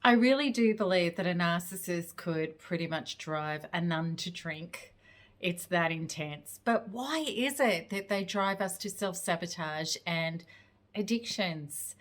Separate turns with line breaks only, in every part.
I really do believe that a narcissist could pretty much drive a nun to drink. It's that intense. But why is it that they drive us to self-sabotage and addictions?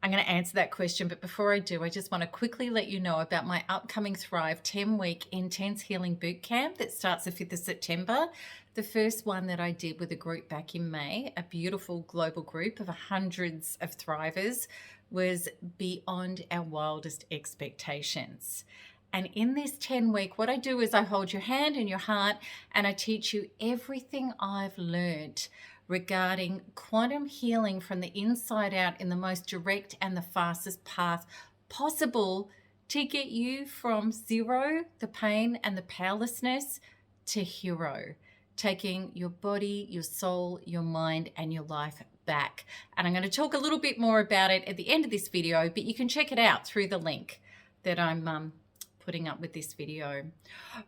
I'm going to answer that question, but before I do, I just want to quickly let you know about my upcoming Thrive 10-week intense healing bootcamp that starts the 5th of September. The first one that I did with a group back in May, a beautiful global group of hundreds of thrivers, was beyond our wildest expectations. And in this 10-week, what I do is I hold your hand and your heart and I teach you everything I've learned regarding quantum healing from the inside out in the most direct and the fastest path possible to get you from zero, the pain and the powerlessness, to hero, taking your body, your soul, your mind, and your life back. And I'm going to talk a little bit more about it at the end of this video, but you can check it out through the link that I'm putting up with this video.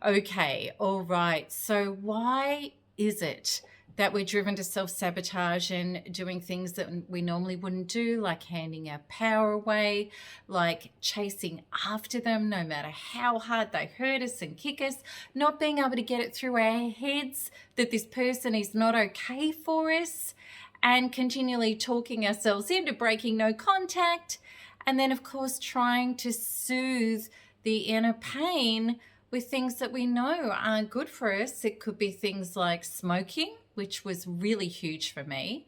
Okay, all right. So why is it that we're driven to self-sabotage and doing things that we normally wouldn't do, like handing our power away, like chasing after them no matter how hard they hurt us and kick us, not being able to get it through our heads that this person is not okay for us, and continually talking ourselves into breaking no contact, and then of course trying to soothe the inner pain with things that we know aren't good for us. It could be things like smoking, which was really huge for me,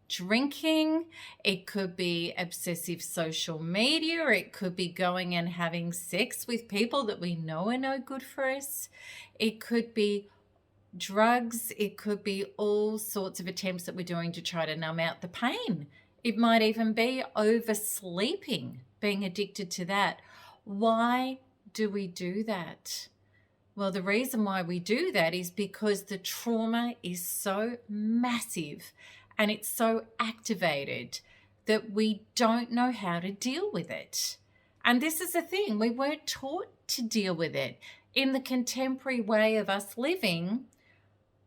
drinking, it could be obsessive social media, or it could be going and having sex with people that we know are no good for us. It could be drugs, it could be all sorts of attempts that we're doing to try to numb out the pain. It might even be oversleeping, being addicted to that. Why do we do that? Well, the reason why we do that is because the trauma is so massive and it's so activated that we don't know how to deal with it. And this is the thing, we weren't taught to deal with it in the contemporary way of us living.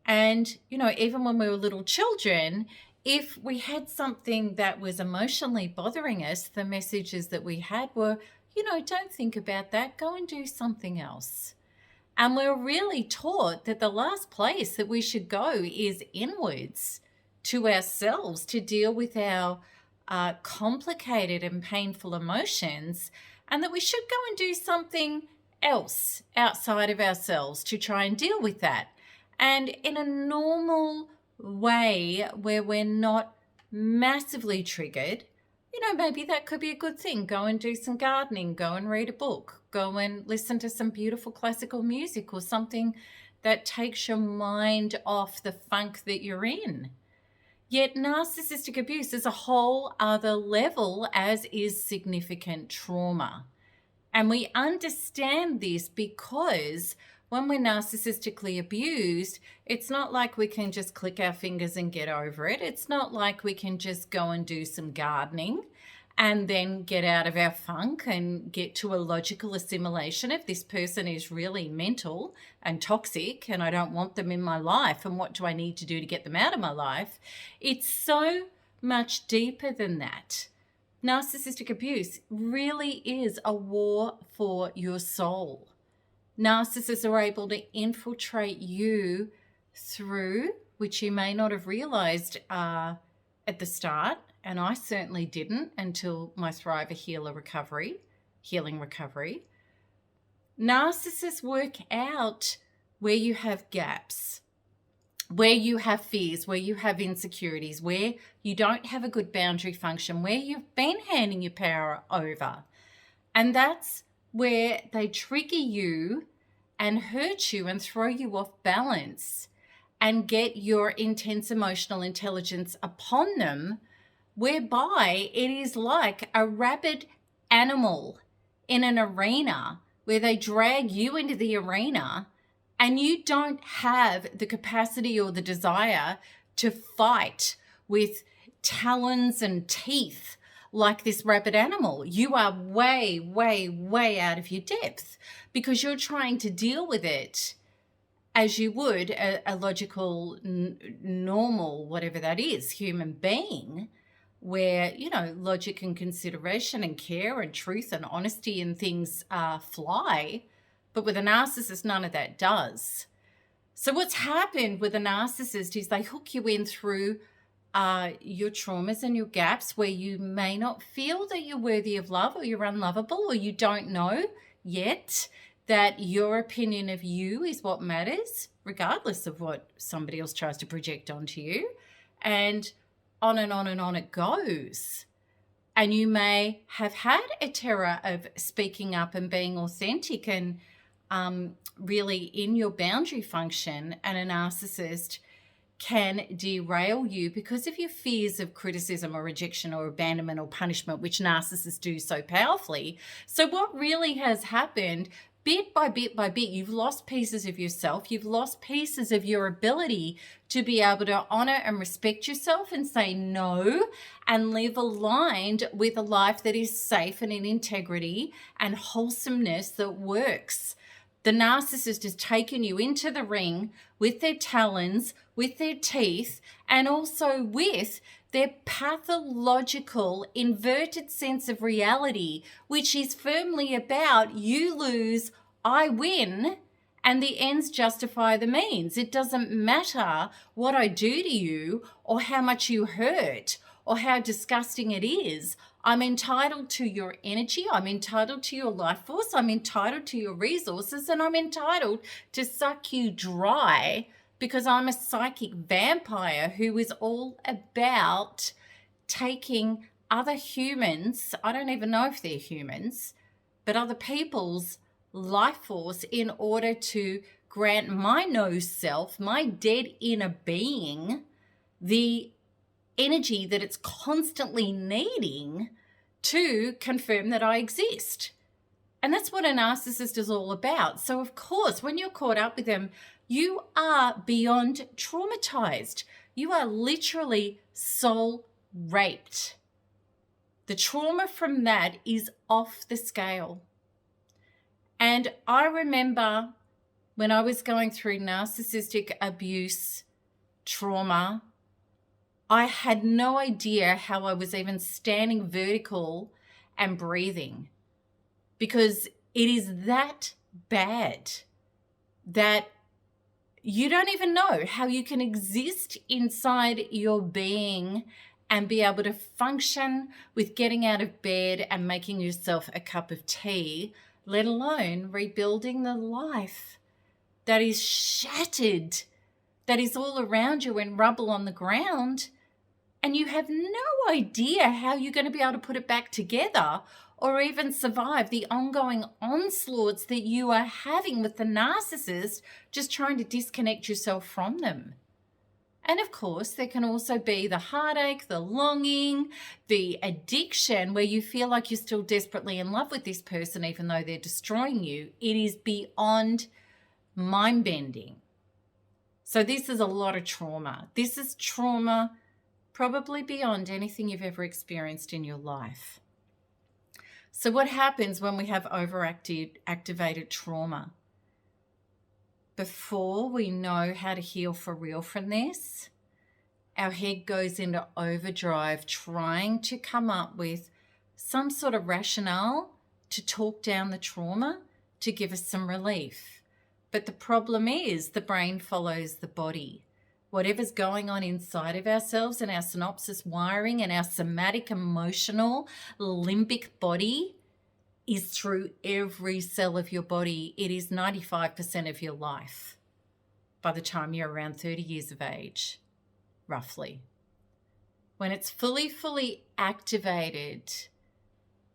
And, you know, even when we were little children, if we had something that was emotionally bothering us, the messages that we had were, you know, don't think about that, go and do something else. And we're really taught that the last place that we should go is inwards to ourselves to deal with our complicated and painful emotions, and that we should go and do something else outside of ourselves to try and deal with that. And in a normal way where we're not massively triggered, you know, maybe that could be a good thing. Go and do some gardening, go and read a book, go and listen to some beautiful classical music or something that takes your mind off the funk that you're in. Yet narcissistic abuse is a whole other level, as is significant trauma. And we understand this because when we're narcissistically abused, it's not like we can just click our fingers and get over it. It's not like we can just go and do some gardening and then get out of our funk and get to a logical assimilation if this person is really mental and toxic and I don't want them in my life and what do I need to do to get them out of my life. It's so much deeper than that. Narcissistic abuse really is a war for your soul. Narcissists are able to infiltrate you through, which you may not have realized at the start, and I certainly didn't until my Thriver Healing Recovery. Narcissists work out where you have gaps, where you have fears, where you have insecurities, where you don't have a good boundary function, where you've been handing your power over. And that's where they trigger you and hurt you and throw you off balance and get your intense emotional intelligence upon them, whereby it is like a rabid animal in an arena where they drag you into the arena and you don't have the capacity or the desire to fight with talons and teeth like this rabid animal. You are way, way, way out of your depth because you're trying to deal with it as you would a logical, normal, whatever that is, human being. where, logic and consideration and care and truth and honesty and things fly. But with a narcissist, none of that does. So what's happened with a narcissist is they hook you in through your traumas and your gaps where you may not feel that you're worthy of love, or you're unlovable, or you don't know yet that your opinion of you is what matters, regardless of what somebody else tries to project onto you. And on and on and on it goes. And you may have had a terror of speaking up and being authentic and really in your boundary function, and a narcissist can derail you because of your fears of criticism or rejection or abandonment or punishment, which narcissists do so powerfully. So what really has happened, bit by bit by bit, you've lost pieces of yourself. You've lost pieces of your ability to be able to honor and respect yourself and say no and live aligned with a life that is safe and in integrity and wholesomeness that works. The narcissist has taken you into the ring with their talons, with their teeth, and also with their pathological inverted sense of reality, which is firmly about you lose, I win, and the ends justify the means. It doesn't matter what I do to you or how much you hurt or how disgusting it is. I'm entitled to your energy. I'm entitled to your life force. I'm entitled to your resources, and I'm entitled to suck you dry because I'm a psychic vampire who is all about taking other humans, I don't even know if they're humans, but other people's life force in order to grant my no self, my dead inner being, the energy that it's constantly needing to confirm that I exist. And that's what a narcissist is all about. So of course, when you're caught up with them, you are beyond traumatized. You are literally soul raped. The trauma from that is off the scale. And I remember when I was going through narcissistic abuse trauma, I had no idea how I was even standing vertical and breathing, because it is that bad that you don't even know how you can exist inside your being and be able to function with getting out of bed and making yourself a cup of tea, let alone rebuilding the life that is shattered, that is all around you in rubble on the ground. And you have no idea how you're going to be able to put it back together or even survive the ongoing onslaughts that you are having with the narcissist, just trying to disconnect yourself from them. And of course, there can also be the heartache, the longing, the addiction, where you feel like you're still desperately in love with this person, even though they're destroying you. It is beyond mind-bending. So this is a lot of trauma. This is trauma probably beyond anything you've ever experienced in your life. So what happens when we have activated trauma? Before we know how to heal for real from this, our head goes into overdrive trying to come up with some sort of rationale to talk down the trauma, to give us some relief. But the problem is the brain follows the body. Whatever's going on inside of ourselves and our synapses wiring and our somatic, emotional, limbic body is through every cell of your body. It is 95% of your life by the time you're around 30 years of age, roughly. When it's fully activated,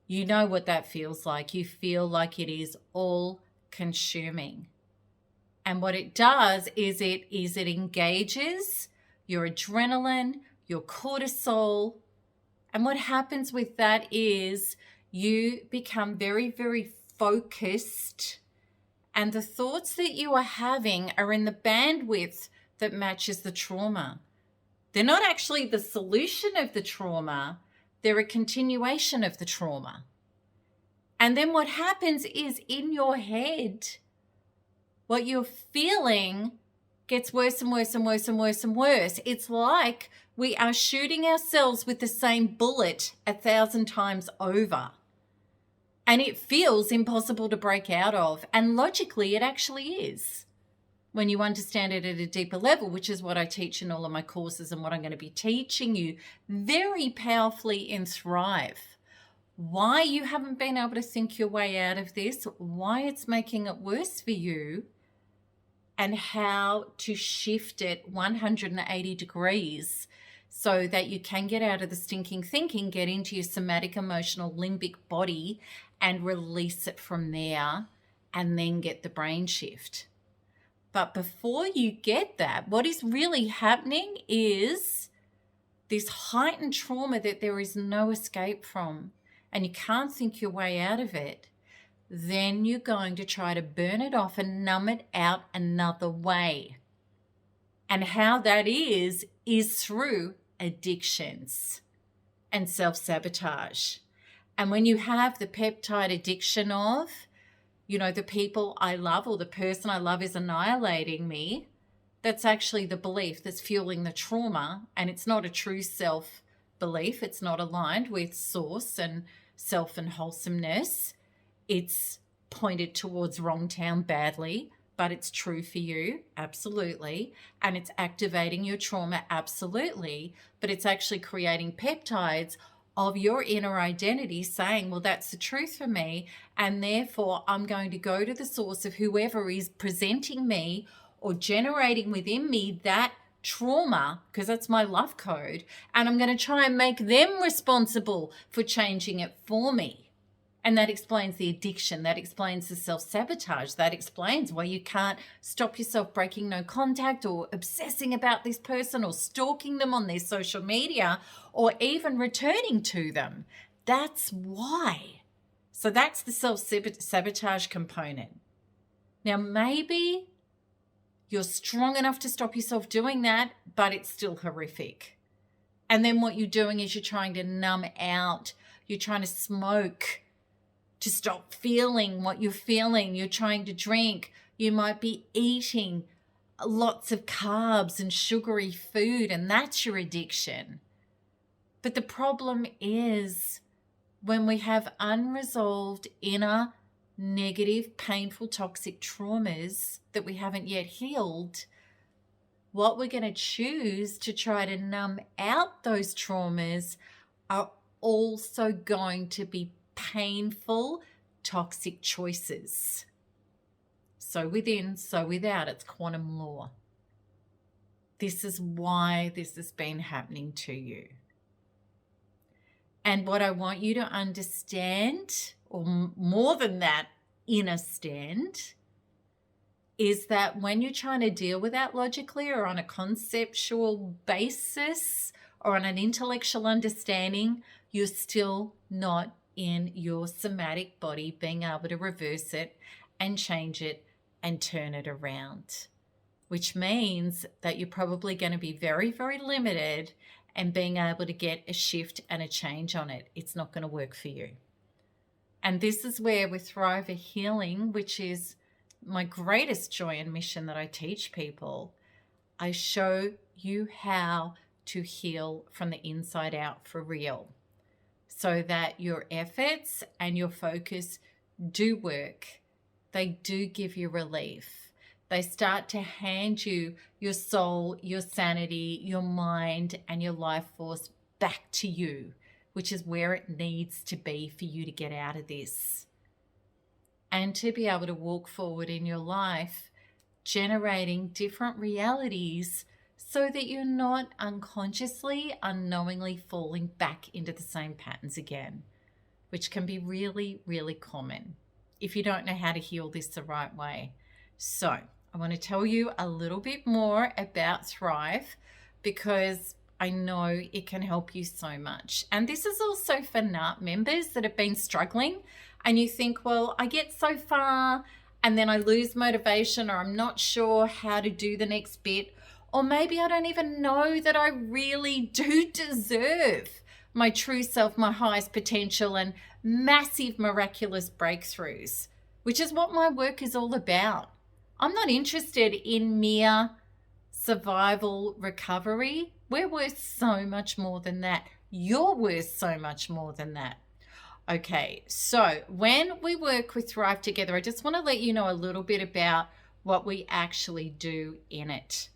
you know what that feels like. You feel like it is all consuming. And what it does is it engages your adrenaline, your cortisol. And what happens with that is you become very, very focused. And the thoughts that you are having are in the bandwidth that matches the trauma. They're not actually the solution of the trauma. They're a continuation of the trauma. And then what happens is in your head, what you're feeling gets worse and worse and worse and worse and worse. It's like we are shooting ourselves with the same bullet 1,000 times over. And it feels impossible to break out of. And logically, it actually is when you understand it at a deeper level, which is what I teach in all of my courses and what I'm going to be teaching you very powerfully in Thrive. Why you haven't been able to think your way out of this, why it's making it worse for you, and how to shift it 180 degrees so that you can get out of the stinking thinking, get into your somatic, emotional, limbic body and release it from there, and then get the brain shift. But before you get that, what is really happening is this heightened trauma that there is no escape from, and you can't think your way out of it. Then you're going to try to burn it off and numb it out another way. And how that is through addictions and self-sabotage. And when you have the peptide addiction of, the people I love or the person I love is annihilating me, that's actually the belief that's fueling the trauma, and it's not a true self-belief. It's not aligned with source and self and wholesomeness. It's pointed towards wrong town badly, but it's true for you, absolutely. And it's activating your trauma, absolutely. But it's actually creating peptides of your inner identity saying, well, that's the truth for me. And therefore, I'm going to go to the source of whoever is presenting me or generating within me that trauma, because that's my love code. And I'm going to try and make them responsible for changing it for me. And that explains the addiction. That explains the self-sabotage. That explains why you can't stop yourself breaking no contact or obsessing about this person or stalking them on their social media or even returning to them. That's why. So that's the self-sabotage component. Now, maybe you're strong enough to stop yourself doing that, but it's still horrific. And then what you're doing is you're trying to numb out. You're trying to smoke to stop feeling what you're feeling. You're trying to drink. You might be eating lots of carbs and sugary food, and that's your addiction. But the problem is when we have unresolved inner negative, painful, toxic traumas that we haven't yet healed, what we're going to choose to try to numb out those traumas are also going to be painful, toxic choices. So within, so without. It's quantum law. This is why this has been happening to you. And what I want you to understand, or more than that, understand, is that when you're trying to deal with that logically or on a conceptual basis or on an intellectual understanding, you're still not in your somatic body being able to reverse it and change it and turn it around, which means that you're probably going to be very, very limited in being able to get a shift and a change on it. It's not going to work for you. And this is where with Thrive Healing, which is my greatest joy and mission that I teach people, I show you how to heal from the inside out for real, so that your efforts and your focus do work. They do give you relief. They start to hand you your soul, your sanity, your mind, and your life force back to you, which is where it needs to be for you to get out of this. And to be able to walk forward in your life, generating different realities so that you're not unconsciously, unknowingly falling back into the same patterns again, which can be really, really common if you don't know how to heal this the right way. So I want to tell you a little bit more about Thrive because I know it can help you so much. And this is also for NARP members that have been struggling and you think, well, I get so far and then I lose motivation, or I'm not sure how to do the next bit. Or maybe I don't even know that I really do deserve my true self, my highest potential, and massive miraculous breakthroughs, which is what my work is all about. I'm not interested in mere survival, recovery. We're worth so much more than that. You're worth so much more than that. Okay, so when we work with Thrive together, I just want to let you know a little bit about what we actually do in it.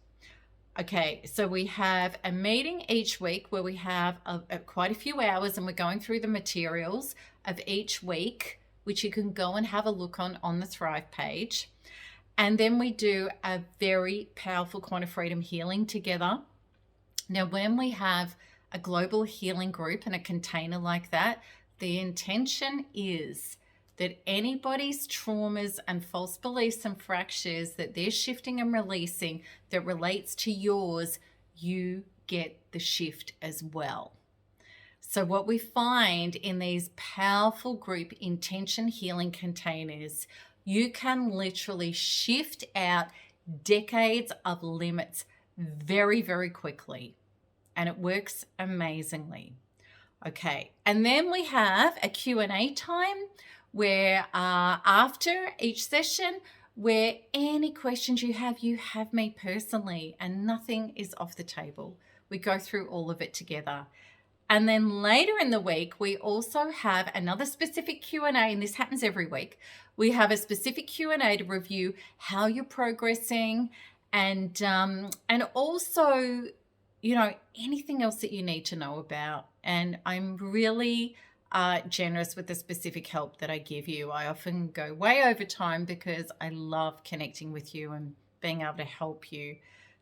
Okay, so we have a meeting each week where we have quite a few hours, and we're going through the materials of each week, which you can go and have a look on the Thrive page. And then we do a very powerful quantum freedom healing together. Now, when we have a global healing group and a container like that, the intention is that anybody's traumas and false beliefs and fractures that they're shifting and releasing that relates to yours, you get the shift as well. So what we find in these powerful group intention healing containers, you can literally shift out decades of limits very, very quickly. And it works amazingly. Okay, and then we have a Q&A time where after each session, where any questions you have me personally, and nothing is off the table. We go through all of it together. And then later in the week, we also have another specific Q&A, and this happens every week. We have a specific Q&A to review how you're progressing, and also, you know, anything else that you need to know about. And I'm really generous with the specific help that I give you. I often go way over time because I love connecting with you and being able to help you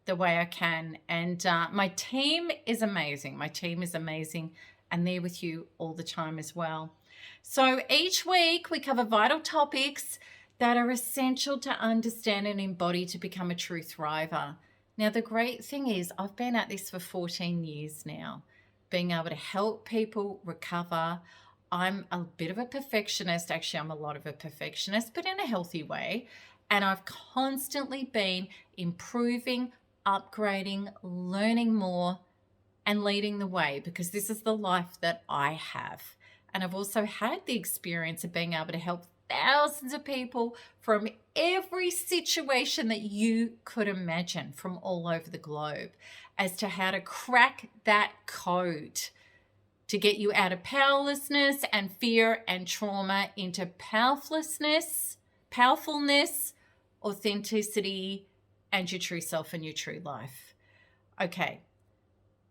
the way I can. And my team is amazing. My team is amazing, and they're with you all the time as well. So each week we cover vital topics that are essential to understand and embody to become a true thriver. Now, the great thing is I've been at this for 14 years now, being able to help people recover. I'm a bit of a perfectionist. Actually, I'm a lot of a perfectionist, but in a healthy way. And I've constantly been improving, upgrading, learning more, and leading the way, because this is the life that I have. And I've also had the experience of being able to help thousands of people from every situation that you could imagine from all over the globe as to how to crack that code to get you out of powerlessness and fear and trauma into powerfulness, authenticity, and your true self and your true life. Okay.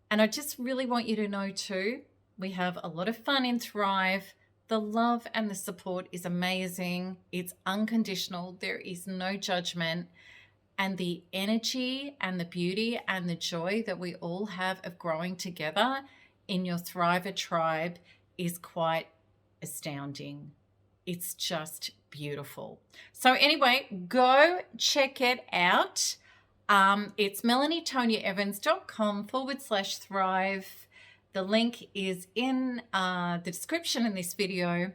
And I just really want you to know too, we have a lot of fun in Thrive. The love and the support is amazing. It's unconditional. There is no judgment. And the energy and the beauty and the joy that we all have of growing together in your Thriver tribe is quite astounding. It's just beautiful. So anyway, go check it out. It's melanietoniaevans.com/thrive. The link is in the description in this video.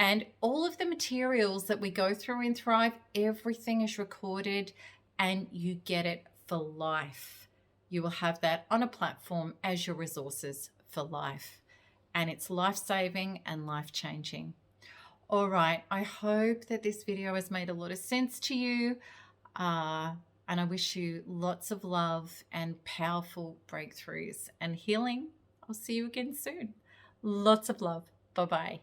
And all of the materials that we go through in Thrive, everything is recorded and you get it for life. You will have that on a platform as your resources for life. And it's life-saving and life-changing. All right, I hope that this video has made a lot of sense to you. And I wish you lots of love and powerful breakthroughs and healing. I'll see you again soon. Lots of love. Bye-bye.